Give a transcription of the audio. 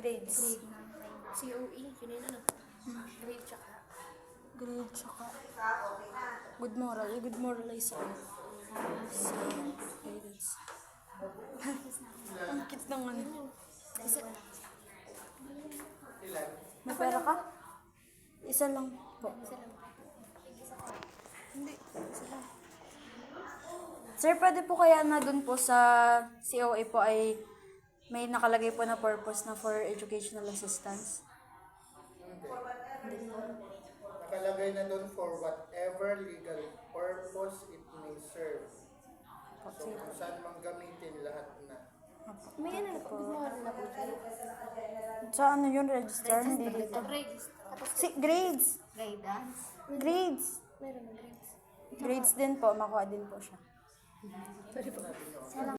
Grades. Grade na. COE, yun yun ano. Grade tsaka. Grade tsaka good moral. Good moral ay sa grades. Ang cute ng ano. Isa. May pera ka? Isa lang po. Isa lang. Hindi. Isa lang. Sir, pwede po kaya na dun po sa COA po ay may nakalagay po na purpose na for educational assistance? Hindi. Nakalagay na doon for whatever legal purpose it may serve. So kung saan mang gamitin lahat na. May ano po, good moral na po. Sa ano yun, register? Hindi dito. Register. Tapos Grades. guidance. Grades. Meron na grades. Grades din po, makuha din po siya. Sorry po.